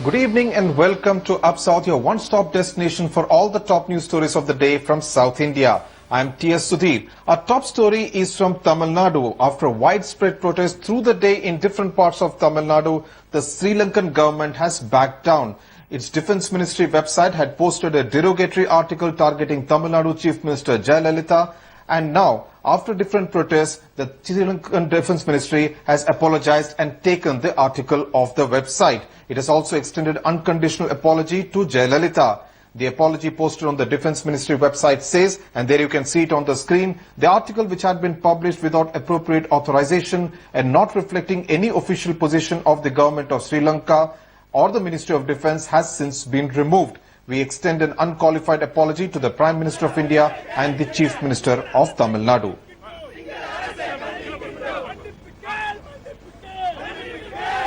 Good evening and welcome to Up South, your one-stop destination for all the top news stories of the day from South India. I am T.S. Sudhir. Our top story is from Tamil Nadu. After widespread protest through the day in different parts of Tamil Nadu, the Sri Lankan government has backed down. Its Defence Ministry website had posted a derogatory article targeting Tamil Nadu Chief Minister Jayalalitha. And now, after different protests, the Sri Lankan Defence Ministry has apologized and taken the article off the website. It has also extended unconditional apology to Jayalalitha. The apology posted on the Defence Ministry website says, and there you can see it on the screen, the article which had been published without appropriate authorization and not reflecting any official position of the government of Sri Lanka or the Ministry of Defence has since been removed. We extend an unqualified apology to the Prime Minister of India and the Chief Minister of Tamil Nadu.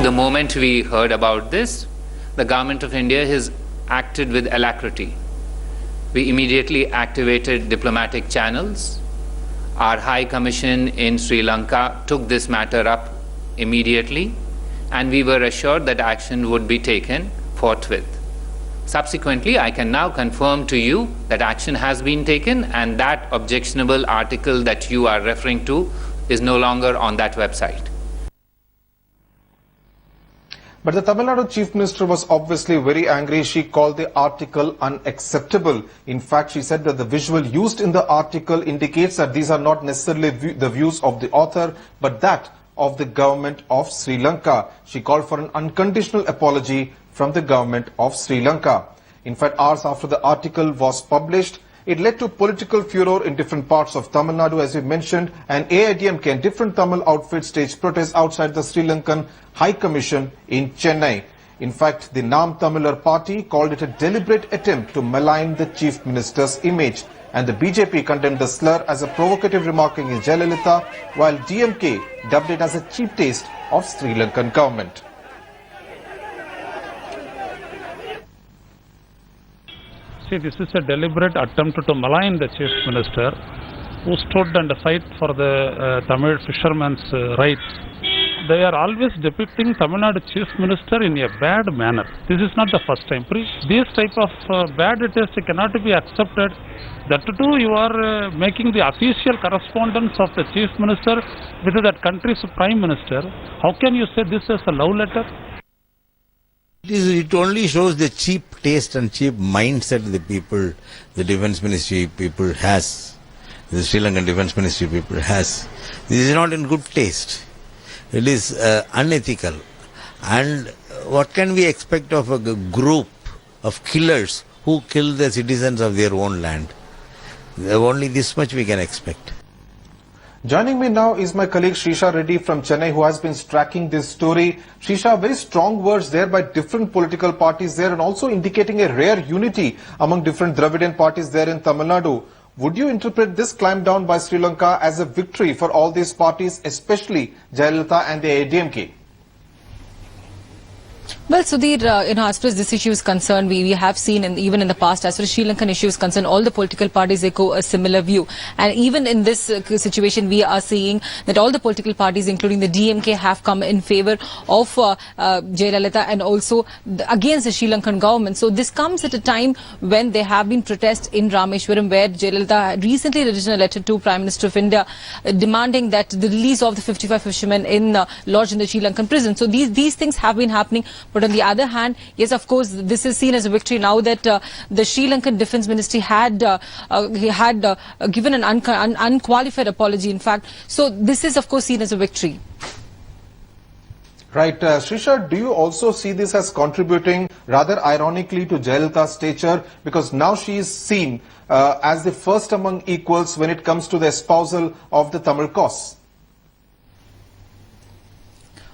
The moment we heard about this, the Government of India has acted with alacrity. We immediately activated diplomatic channels. Our High Commission in Sri Lanka took this matter up immediately, and we were assured that action would be taken forthwith. Subsequently, I can now confirm to you that action has been taken and that objectionable article that you are referring to is no longer on that website. But the Tamil Nadu Chief Minister was obviously very angry. She called the article unacceptable. In fact, she said that the visual used in the article indicates that these are not necessarily the views of the author, but that of the government of Sri Lanka. She called for an unconditional apology from the government of Sri Lanka. In fact, hours after the article was published, it led to political furor in different parts of Tamil Nadu, as we mentioned, and AIDMK and different Tamil outfits staged protests outside the Sri Lankan High Commission in Chennai. In fact, the Nam Tamilar party called it a deliberate attempt to malign the Chief Minister's image. And the BJP condemned the slur as a provocative remark against Jayalalitha, while DMK dubbed it as a cheap taste of Sri Lankan government. See, this is a deliberate attempt to malign the Chief Minister, who stood and fight for the Tamil fishermen's rights. They are always depicting Tamil Nadu Chief Minister in a bad manner. This is not the first time. This type of bad taste cannot be accepted. That too, you are making the official correspondence of the Chief Minister with that country's Prime Minister. How can you say this as a love letter? It only shows the cheap taste and cheap mindset the people, the Defence Ministry people has, the Sri Lankan Defence Ministry people has. This is not in good taste. It is unethical. And what can we expect of a group of killers who kill the citizens of their own land? Only this much we can expect. Joining me now is my colleague Srisha Reddy from Chennai, who has been tracking this story. Srisha, very strong words there by different political parties there, and also indicating a rare unity among different Dravidian parties there in Tamil Nadu. Would you interpret this climb down by Sri Lanka as a victory for all these parties, especially Jayalalitha and the AIDMK? Well, Sudhir, as far as this issue is concerned, we have seen, even in the past, as far as Sri Lankan issue is concerned, all the political parties echo a similar view. And even in this situation, we are seeing that all the political parties, including the DMK, have come in favor of Jayalalitha and also against the Sri Lankan government. So this comes at a time when there have been protests in Rameshwaram, where Jayalalitha recently written a letter to Prime Minister of India demanding that the release of the 55 fishermen lodged in the Sri Lankan prison. So these things have been happening. But on the other hand, yes, of course, this is seen as a victory now that the Sri Lankan Defence Ministry had given an unqualified apology, in fact. So this is, of course, seen as a victory. Right. Srisha, do you also see this as contributing, rather ironically, to Jayalalitha's stature? Because now she is seen as the first among equals when it comes to the espousal of the Tamil cause.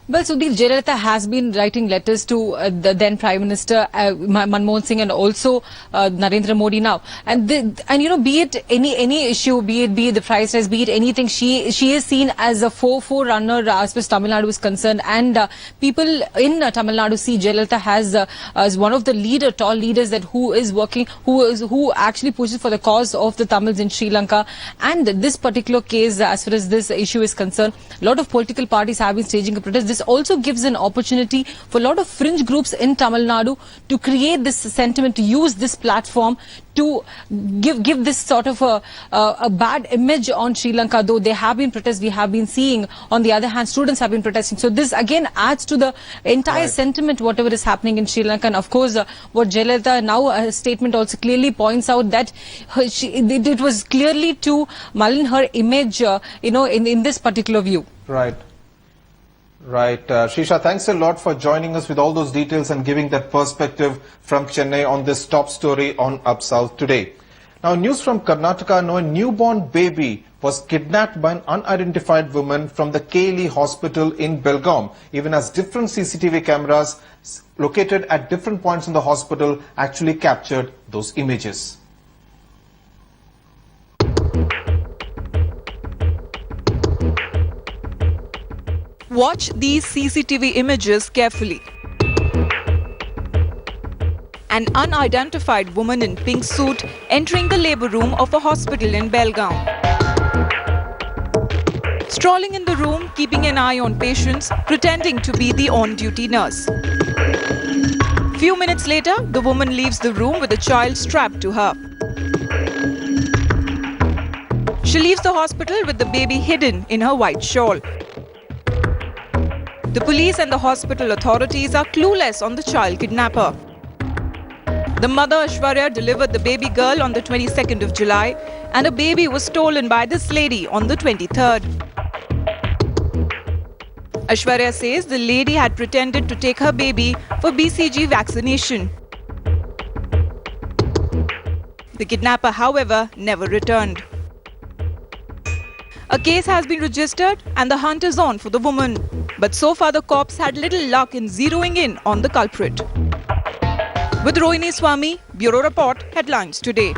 Well, Sudhir, Jayalalitha has been writing letters to the then Prime Minister Manmohan Singh and also Narendra Modi now. And be it any issue, be it the price rise, be it anything, she is seen as a forerunner as far as Tamil Nadu is concerned. And people in Tamil Nadu see Jayalalitha as one of the tall leaders that who actually pushes for the cause of the Tamils in Sri Lanka. And this particular case, as far as this issue is concerned, a lot of political parties have been staging a protest. this also gives an opportunity for a lot of fringe groups in Tamil Nadu to create this sentiment, to use this platform to give this sort of a bad image on Sri Lanka. Though there have been protests, we have been seeing, on the other hand, students have been protesting. So this again adds to the entire sentiment, whatever is happening in Sri Lanka. And of course, what Jayalalitha now, her statement also clearly points out that it was clearly to malign her image, in this particular view. Right. Right. Shisha, thanks a lot for joining us with all those details and giving that perspective from Chennai on this top story on Up South today. Now, news from Karnataka. Now, a newborn baby was kidnapped by an unidentified woman from the Kaili hospital in Belgaum, even as different CCTV cameras located at different points in the hospital actually captured those images. Watch these CCTV images carefully. An unidentified woman in pink suit entering the labor room of a hospital in Belgaum. Strolling in the room, keeping an eye on patients, pretending to be the on-duty nurse. Few minutes later, the woman leaves the room with a child strapped to her. She leaves the hospital with the baby hidden in her white shawl. The police and the hospital authorities are clueless on the child kidnapper. The mother Aishwarya delivered the baby girl on the 22nd of July and a baby was stolen by this lady on the 23rd. Aishwarya says the lady had pretended to take her baby for BCG vaccination. The kidnapper, however, never returned. A case has been registered and the hunt is on for the woman. But so far the cops had little luck in zeroing in on the culprit. With Rohini Swami, Bureau Report, Headlines Today.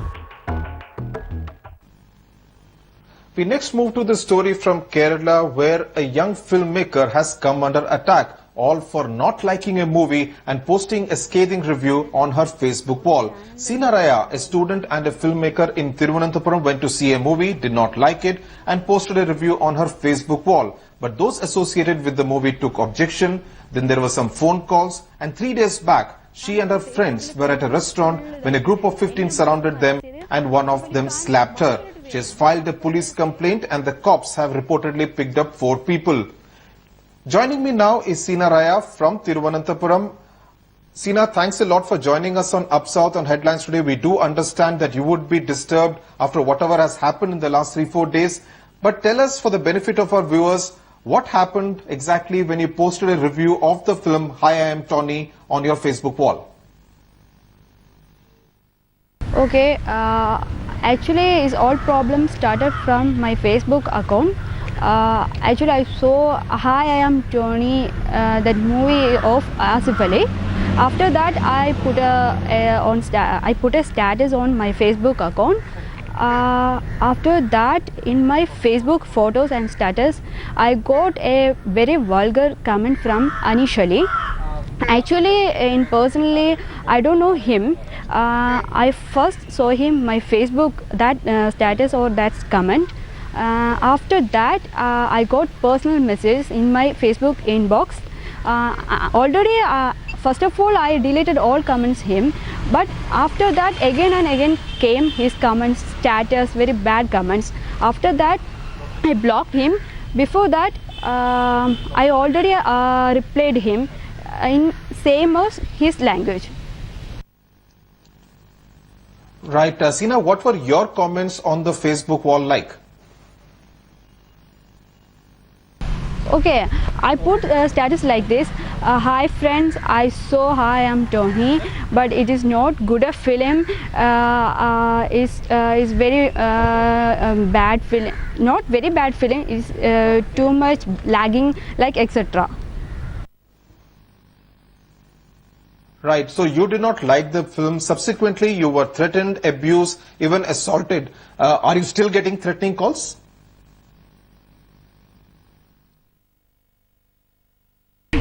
We next move to the story from Kerala, where a young filmmaker has come under attack, all for not liking a movie and posting a scathing review on her Facebook wall. Seena Raya, a student and a filmmaker in Thiruvananthapuram, went to see a movie, did not like it and posted a review on her Facebook wall. But those associated with the movie took objection. Then there were some phone calls, and 3 days back, she and her friends were at a restaurant when a group of 15 surrounded them and one of them slapped her. She has filed a police complaint and the cops have reportedly picked up 4 people. Joining me now is Seena Raya from Thiruvananthapuram. Seena, thanks a lot for joining us on Up South on Headlines Today. We do understand that you would be disturbed after whatever has happened in the last 3-4 days. But tell us, for the benefit of our viewers, what happened exactly when you posted a review of the film Hi, I Am Tony on your Facebook wall? Okay, actually, all problems started from my Facebook account. Actually, I saw Hi, I Am Tony, that movie of Asif Ali. After that, I put a status on my Facebook account. After that, in my Facebook photos and status, I got a very vulgar comment from Anish Ali. Actually, personally, I don't know him. I first saw him my Facebook status or that comment. After that, I got personal messages in my Facebook inbox. Already, first of all, I deleted all comments him. But after that, again and again came his comments, status, very bad comments. After that, I blocked him. Before that, I already replied him in same as his language. Right. Seena, what were your comments on the Facebook wall like? Okay, I put status like this. Hi friends, I saw Hi, I Am Tony, but it is not good a film. Is very bad film. Not very bad film. Is too much lagging, like etc. Right. So you did not like the film. Subsequently, you were threatened, abused, even assaulted. Are you still getting threatening calls?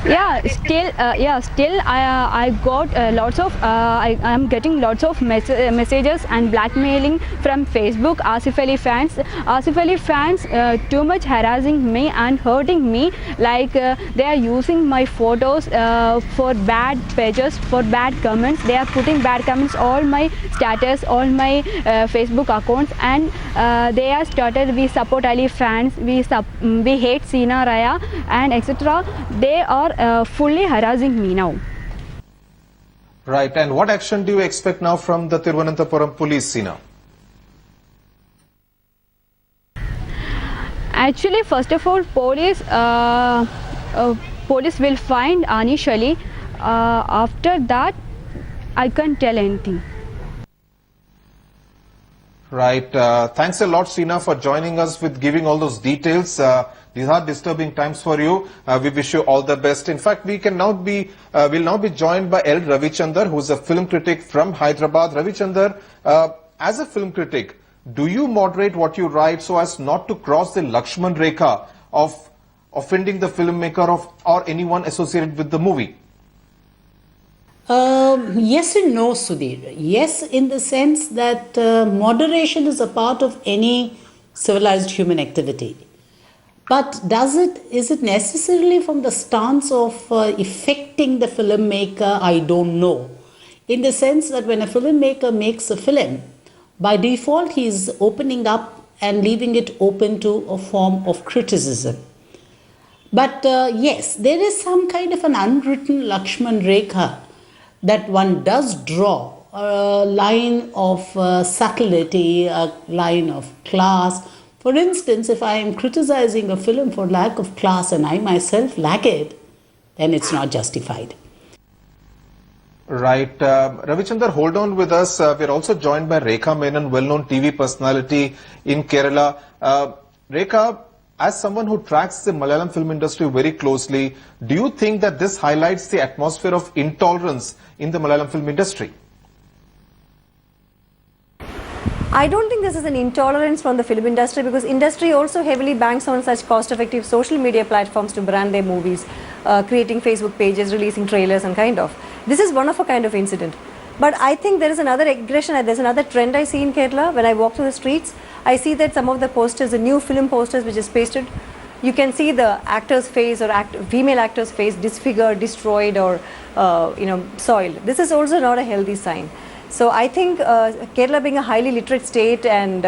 Still I got lots of I am getting lots of messages and blackmailing from Facebook. Asif Ali fans too much harassing me and hurting me, like they are using my photos for bad pages, for bad comments. They are putting bad comments all my status, all my Facebook accounts, and they are started, we support Ali fans, we hate Sina Raya and etc. They are fully harassing me now. Right, and what action do you expect now from the Thiruvananthapuram police, Sina? Actually, first of all, police will find Anish Ali. After that, I can't tell anything. Right. Thanks a lot, Sina, for joining us with giving all those details. These are disturbing times for you. We wish you all the best. In fact, we can now be, will now be joined by L. Ravichandar, who is a film critic from Hyderabad. Ravichandar, as a film critic, do you moderate what you write so as not to cross the Lakshman Rekha of offending the filmmaker or anyone associated with the movie? Yes and no, Sudhir. Yes, in the sense that moderation is a part of any civilized human activity. But is it necessarily from the stance of affecting the filmmaker? I don't know. In the sense that when a filmmaker makes a film, by default he is opening up and leaving it open to a form of criticism. But yes, there is some kind of an unwritten Lakshman Rekha that one does draw, a line of subtlety, a line of class. For instance, if I am criticizing a film for lack of class and I myself lack it, then it's not justified. Right. Ravichandar, hold on with us. We're also joined by Rekha Menon, well-known TV personality in Kerala. Rekha, as someone who tracks the Malayalam film industry very closely, do you think that this highlights the atmosphere of intolerance in the Malayalam film industry? I don't think this is an intolerance from the film industry, because industry also heavily banks on such cost-effective social media platforms to brand their movies, creating Facebook pages, releasing trailers and kind of. This is one of a kind of incident. But I think there is another aggression, there's another trend I see in Kerala. When I walk through the streets, I see that some of the posters, the new film posters which is pasted, you can see the actor's face or female actor's face disfigured, destroyed or soiled. This is also not a healthy sign. So I think Kerala being a highly literate state and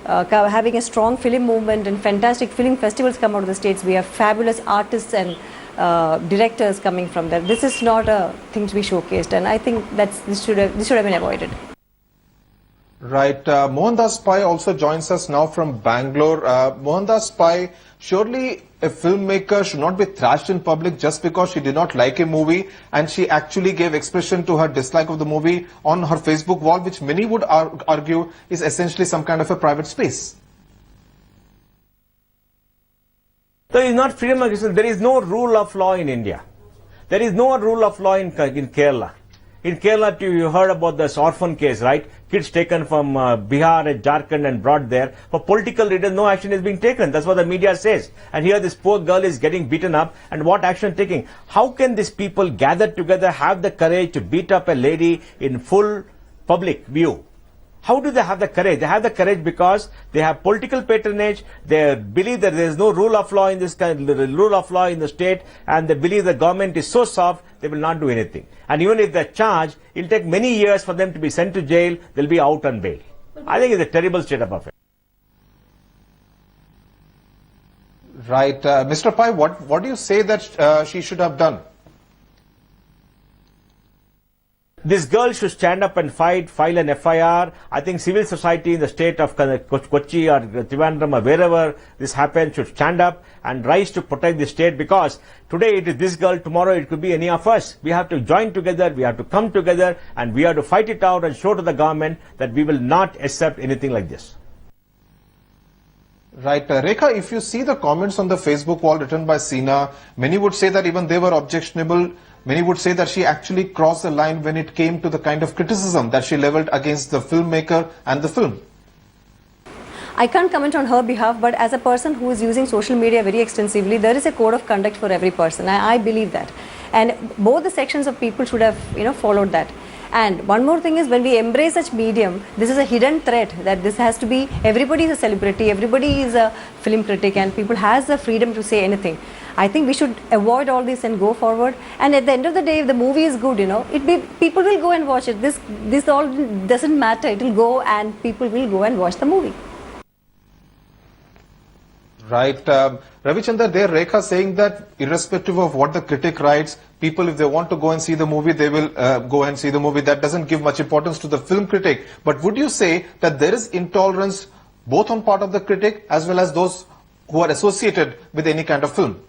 having a strong film movement and fantastic film festivals come out of the states, we have fabulous artists and directors coming from there. This is not a thing to be showcased, and I think this should have been avoided. Right. Mohandas Pai also joins us now from Bangalore. Mohandas Pai, surely a filmmaker should not be thrashed in public just because she did not like a movie and she actually gave expression to her dislike of the movie on her Facebook wall, which many would argue is essentially some kind of a private space. So it's not freedom of expression. There is no rule of law in India. There is no rule of law in Kerala. In Kerala too, you heard about this orphan case, right? Kids taken from Bihar and Jharkhand and brought there. For political reasons, no action is being taken. That's what the media says. And here this poor girl is getting beaten up. And what action taking? How can these people gather together, have the courage to beat up a lady in full public view? How do they have the courage? They have the courage because they have political patronage. They believe that there is no rule of law in this rule of law in the state, and they believe the government is so soft they will not do anything. And even if they're charged, it will take many years for them to be sent to jail. They'll be out on bail. I think it's a terrible state of affairs. Right, Mr. Pai, what do you say that she should have done? This girl should stand up and fight, file an FIR. I think civil society in the state of Kochi or Trivandrum or wherever this happens should stand up and rise to protect the state, because today it is this girl, tomorrow it could be any of us. We have to join together, we have to come together, and we have to fight it out and show to the government that we will not accept anything like this. Right. Rekha, if you see the comments on the Facebook wall written by Sina, many would say that even they were objectionable. Many would say that she actually crossed the line when it came to the kind of criticism that she leveled against the filmmaker and the film. I can't comment on her behalf, but as a person who is using social media very extensively, there is a code of conduct for every person. I believe that. And both the sections of people should have, followed that. And one more thing is, when we embrace such medium, this is a hidden threat that this has to be, everybody is a celebrity, everybody is a film critic, and people has the freedom to say anything. I think we should avoid all this and go forward. And at the end of the day, if the movie is good, people will go and watch it. This all doesn't matter. It will go and people will go and watch the movie. Right. Ravichandra, there Rekha saying that irrespective of what the critic writes, people, if they want to go and see the movie, they will go and see the movie. That doesn't give much importance to the film critic. But would you say that there is intolerance both on part of the critic as well as those who are associated with any kind of film?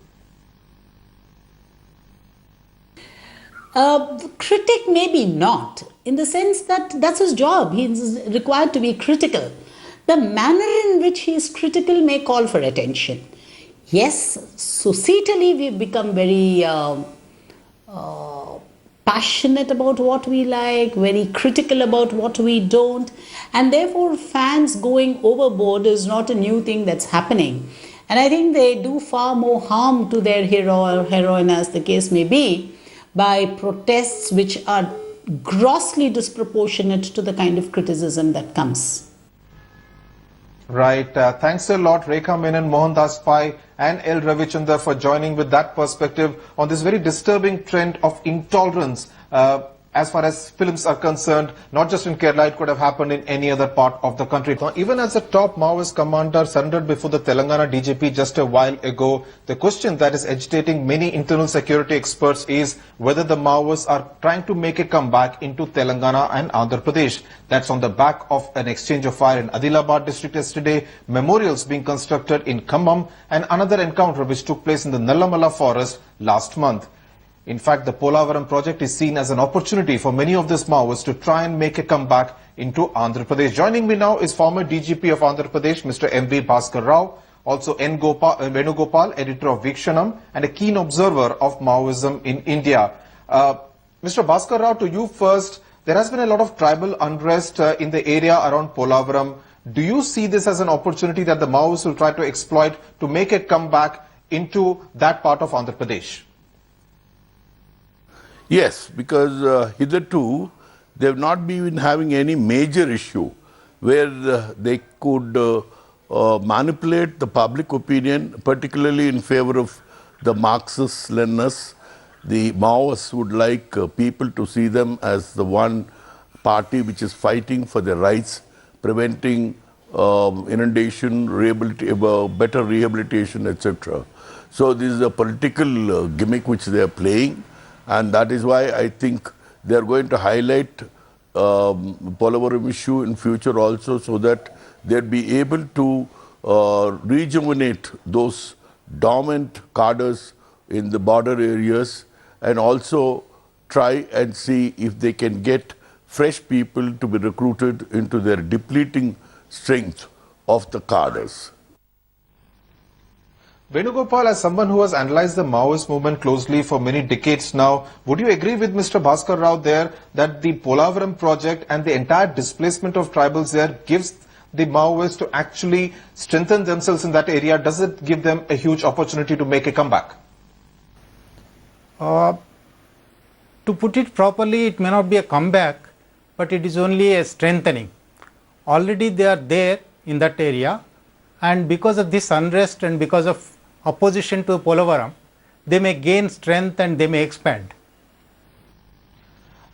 The critic maybe not, in the sense that that's his job. He is required to be critical. The manner in which he is critical may call for attention. Yes, societally we've become very passionate about what we like, very critical about what we don't, and therefore fans going overboard is not a new thing that's happening. And I think they do far more harm to their hero or heroine, as the case may be, by protests which are grossly disproportionate to the kind of criticism that comes. Right. Thanks a lot, Rekha Menon, Mohandas Pai and L. Ravichandra for joining with that perspective on this very disturbing trend of intolerance as far as films are concerned. Not just in Kerala, it could have happened in any other part of the country. Even as a top Maoist commander surrendered before the Telangana DGP just a while ago, the question that is agitating many internal security experts is whether the Maoists are trying to make a comeback into Telangana and Andhra Pradesh. That's on the back of an exchange of fire in Adilabad district yesterday, memorials being constructed in Khammam, and another encounter which took place in the Nallamala forest last month. In fact, the Polavaram project is seen as an opportunity for many of these Maoists to try and make a comeback into Andhra Pradesh. Joining me now is former DGP of Andhra Pradesh, Mr. M.V. Bhaskar Rao, also N. Venugopal, editor of Vikshanam, and a keen observer of Maoism in India. Mr. Bhaskar Rao, to you first. There has been a lot of tribal unrest in the area around Polavaram. Do you see this as an opportunity that the Maoists will try to exploit to make a comeback into that part of Andhra Pradesh? Yes, because hitherto they have not been having any major issue where they could manipulate the public opinion, particularly in favor of the Marxist-Leninists. The Maoists would like people to see them as the one party which is fighting for their rights, preventing inundation, better rehabilitation, etc. So this is a political gimmick which they are playing. And that is why I think they are going to highlight Polavaram issue in future also, so that they'll be able to rejuvenate those dormant cadres in the border areas, and also try and see if they can get fresh people to be recruited into their depleting strength of the cadres. Venugopal, as someone who has analyzed the Maoist movement closely for many decades now, would you agree with Mr. Bhaskar Rao there that the Polavaram project and the entire displacement of tribals there gives the Maoists to actually strengthen themselves in that area? Does it give them a huge opportunity to make a comeback? To put it properly, it may not be a comeback, but it is only a strengthening. Already they are there in that area, and because of this unrest and because of opposition to Polavaram, they may gain strength and they may expand.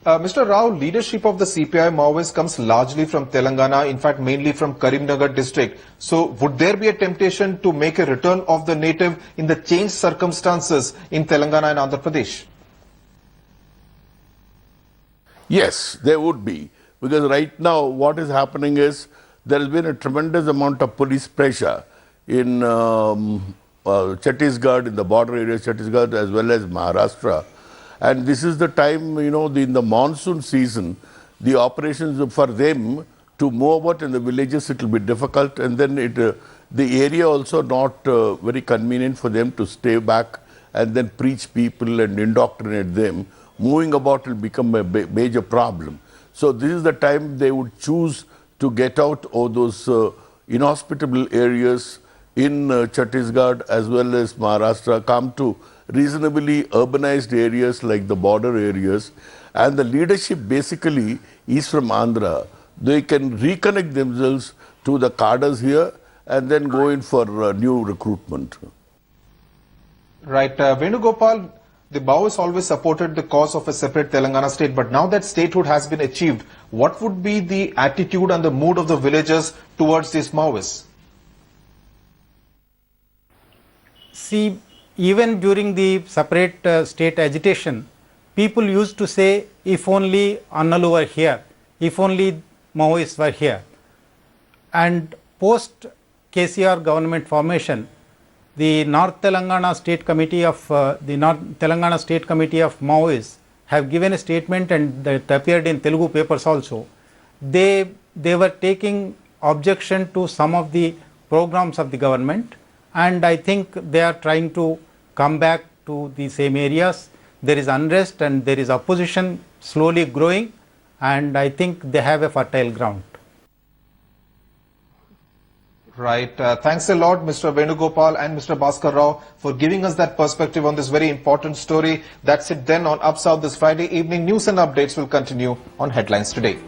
Mr. Rao, leadership of the CPI Maoists comes largely from Telangana, in fact mainly from Karimnagar district. So would there be a temptation to make a return of the native in the changed circumstances in Telangana and Andhra Pradesh? Yes, there would be. Because right now what is happening is there has been a tremendous amount of police pressure in Chhattisgarh, in the border areas, Chhattisgarh as well as Maharashtra. And this is the time, in the monsoon season, the operations for them to move about in the villages, it will be difficult. And then the area also not very convenient for them to stay back and then preach people and indoctrinate them. Moving about will become a major problem. So this is the time they would choose to get out of those inhospitable areas in Chhattisgarh as well as Maharashtra come to reasonably urbanized areas like the border areas, and the leadership basically is from Andhra. They can reconnect themselves to the cadres here and then go in for new recruitment. Right. Venugopal, the Maoists always supported the cause of a separate Telangana state, but now that statehood has been achieved, what would be the attitude and the mood of the villagers towards these Maoists? See, even during the separate state agitation, people used to say, if only Annalu were here, if only Maoists were here. And post KCR government formation, the North Telangana State Committee of Telangana State Committee of Maoists have given a statement, and that appeared in Telugu papers also. They were taking objection to some of the programs of the government, and I think they are trying to come back to the same areas. There is unrest and there is opposition slowly growing, and I think they have a fertile ground. Right. Thanks a lot, Mr. Venugopal and Mr. Bhaskar Rao, for giving us that perspective on this very important story. That's it then on Up South this Friday evening. News and updates will continue on Headlines Today.